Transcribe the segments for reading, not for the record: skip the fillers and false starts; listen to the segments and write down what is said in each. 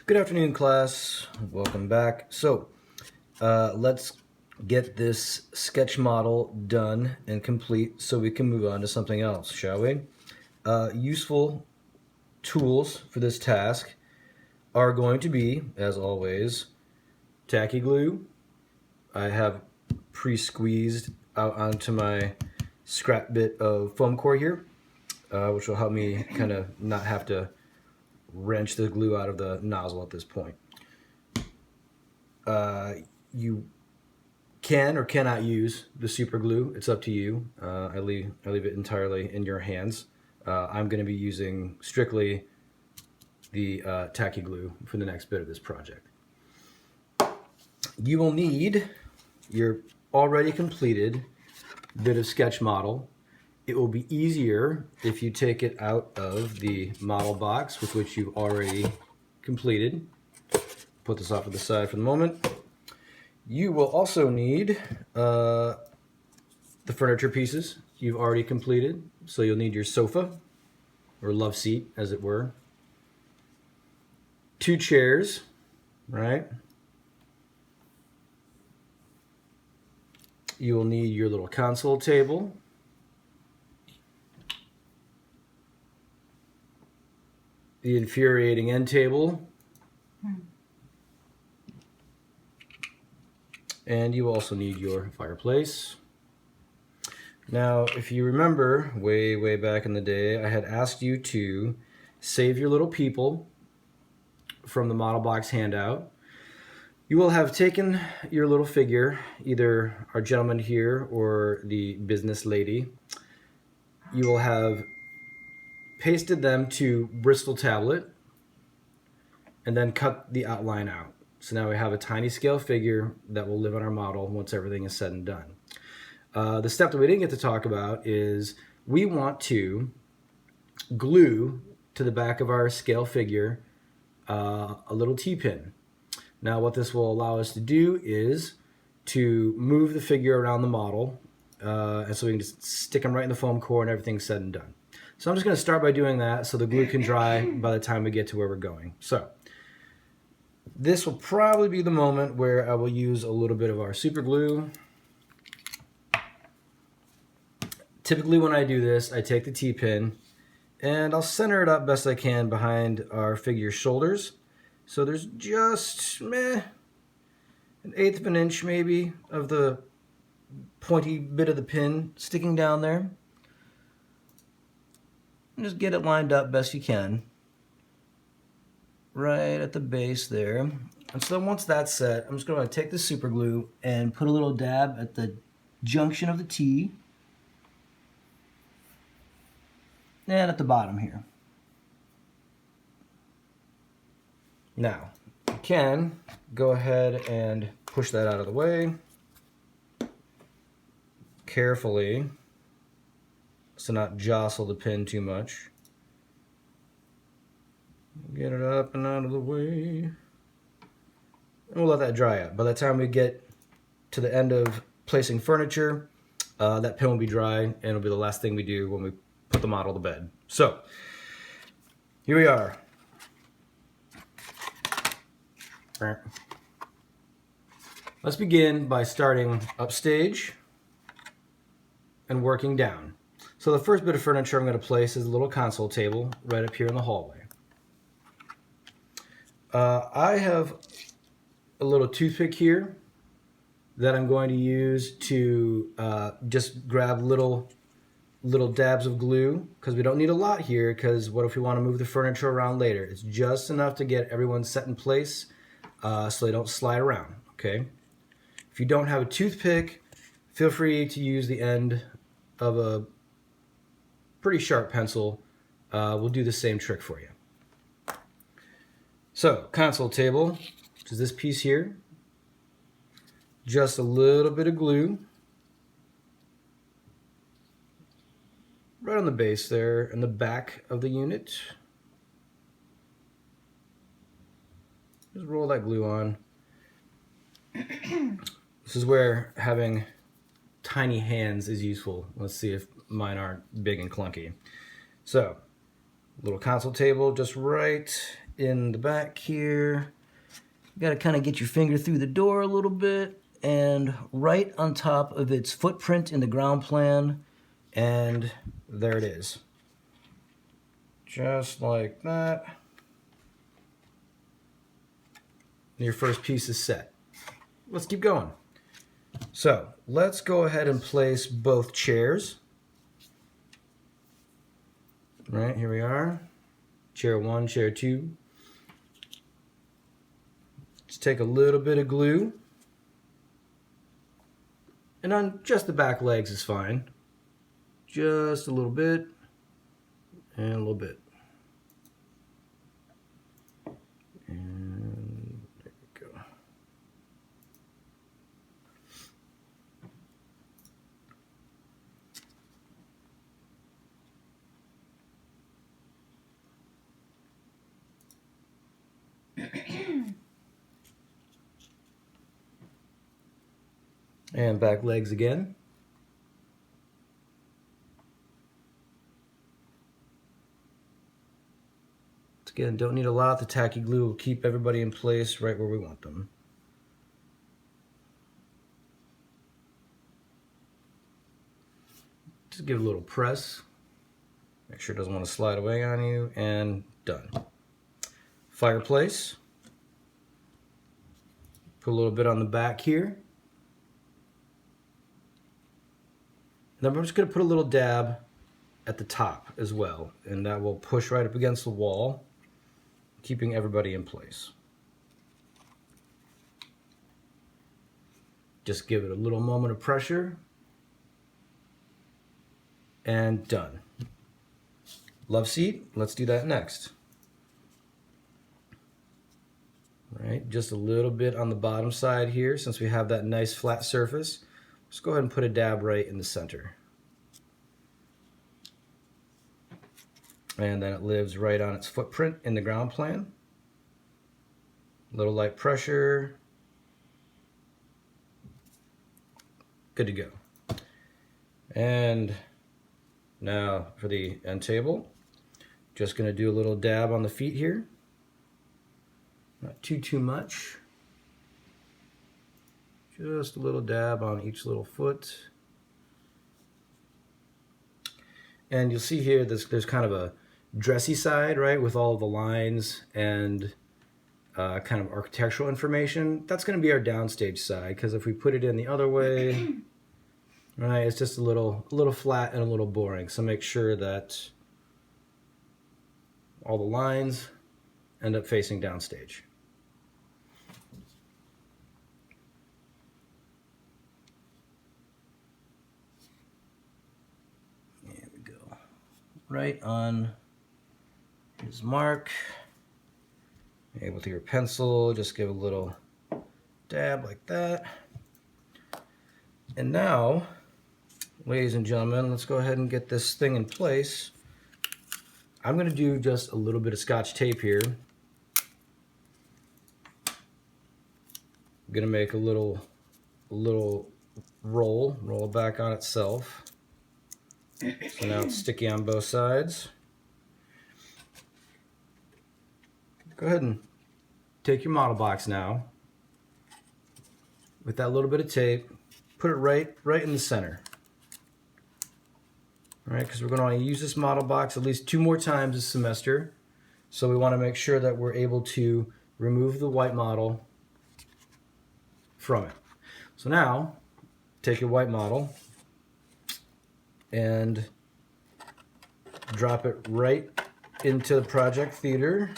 Good afternoon, class. Welcome back. Let's get this sketch model done and complete so we can move on to something else, shall we? Useful tools for this task are going to be, as always, tacky glue. I have pre-squeezed out onto my scrap bit of foam core here, which will help me kind of not have to wrench the glue out of the nozzle at this point. You can or cannot use the super glue. It's up to you. I leave it entirely in your hands. I'm going to be using strictly the tacky glue for the next bit of this project. You will need your already completed bit of sketch model. It will be easier if you take it out of the model box with which you've already completed. Put this off to the side for the moment. You will also need the furniture pieces you've already completed. So you'll need your sofa, or love seat as it were. 2 chairs, right? You will need your little console table. The infuriating end table. And you also need your fireplace. Now, if you remember way back in the day, I had asked you to save your little people from the model box handout. You will have taken your little figure, either our gentleman here or the business lady. You will have pasted them to Bristol tablet and then cut the outline out. So now we have a tiny scale figure that will live on our model once everything is said and done. The step that we didn't get to talk about is we want to glue to the back of our scale figure a little T-pin. Now what this will allow us to do is to move the figure around the model, and so we can just stick them right in the foam core and everything's said and done. So I'm just going to start by doing that so the glue can dry by the time we get to where we're going. So this will probably be the moment where I will use a little bit of our super glue. Typically when I do this, I take the T-pin and I'll center it up best I can behind our figure's shoulders. So there's just an 1/8 of an inch maybe of the pointy bit of the pin sticking down there. And just get it lined up best you can. Right at the base there. And so then once that's set, I'm just going to take the super glue and put a little dab at the junction of the T and at the bottom here. Now, you can go ahead and push that out of the way carefully so not jostle the pin too much. Get it up and out of the way. And we'll let that dry out. By the time we get to the end of placing furniture, that pin will be dry and it'll be the last thing we do when we put the model to bed. So, here we are. Let's begin by starting upstage and working down. So the first bit of furniture I'm going to place is a little console table right up here in the hallway. I have a little toothpick here that I'm going to use to just grab little dabs of glue, because we don't need a lot here, because what if we want to move the furniture around later? It's just enough to get everyone set in place so they don't slide around, okay? If you don't have a toothpick, feel free to use the end of a pretty sharp pencil. We'll do the same trick for you. So, console table, which is this piece here. Just a little bit of glue. Right on the base there, in the back of the unit. Just roll that glue on. This is where having tiny hands is useful. Let's see if mine aren't big and clunky. So, little console table just right in the back here. You gotta kind of get your finger through the door a little bit, and right on top of its footprint in the ground plan, and there it is. Just like that. Your first piece is set. Let's keep going. So let's go ahead and place both chairs. Right, here we are. Chair 1, chair 2. Just take a little bit of glue. And on just the back legs is fine. Just a little bit and a little bit. And there we go. And back legs again. Again, don't need a lot. The tacky glue will keep everybody in place right where we want them. Just give it a little press. Make sure it doesn't want to slide away on you, and done. Fireplace. Put a little bit on the back here. Then we're just going to put a little dab at the top as well, and that will push right up against the wall, keeping everybody in place. Just give it a little moment of pressure, and done. Love seat, let's do that next. All right, just a little bit on the bottom side here, since we have that nice flat surface. Let's go ahead and put a dab right in the center. And then it lives right on its footprint in the ground plan. A little light pressure. Good to go. And now for the end table, just going to do a little dab on the feet here. Not too much. Just a little dab on each little foot. And you'll see here there's kind of a dressy side, right, with all the lines and kind of architectural information. That's going to be our downstage side, because if we put it in the other way, right, it's just a little flat and a little boring. So make sure that all the lines end up facing downstage. There we go. Right on his mark. Okay, with your pencil, just give a little dab like that. And now, ladies and gentlemen, let's go ahead and get this thing in place. I'm going to do just a little bit of Scotch tape here. I'm going to make a little roll back on itself. So now it's sticky on both sides. Go ahead and take your model box now. With that little bit of tape, put it right in the center. All right, because we're going to use this model box at least 2 more times this semester. So we want to make sure that we're able to remove the white model from it. So now, take your white model and drop it right into the project theater.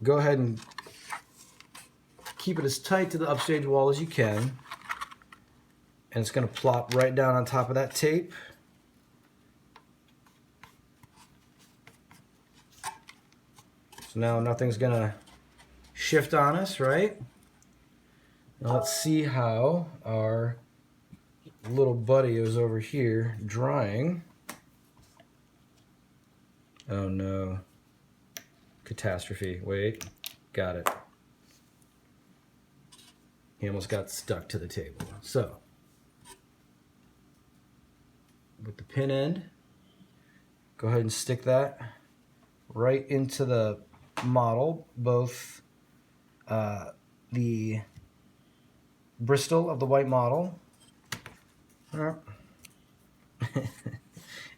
Go ahead and keep it as tight to the upstage wall as you can. And it's going to plop right down on top of that tape. So now nothing's going to shift on us, right? Now let's see how our little buddy is over here drying. Oh no. Catastrophe. Wait. Got it. He almost got stuck to the table. So, with the pin end, go ahead and stick that right into the model, both the Bristol of the white model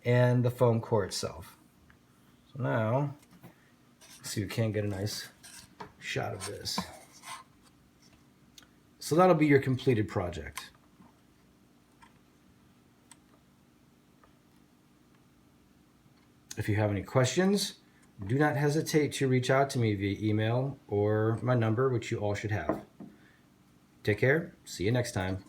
and the foam core itself. So now, let's see if we can get a nice shot of this. So that'll be your completed project. If you have any questions, do not hesitate to reach out to me via email or my number, which you all should have. Take care. See you next time.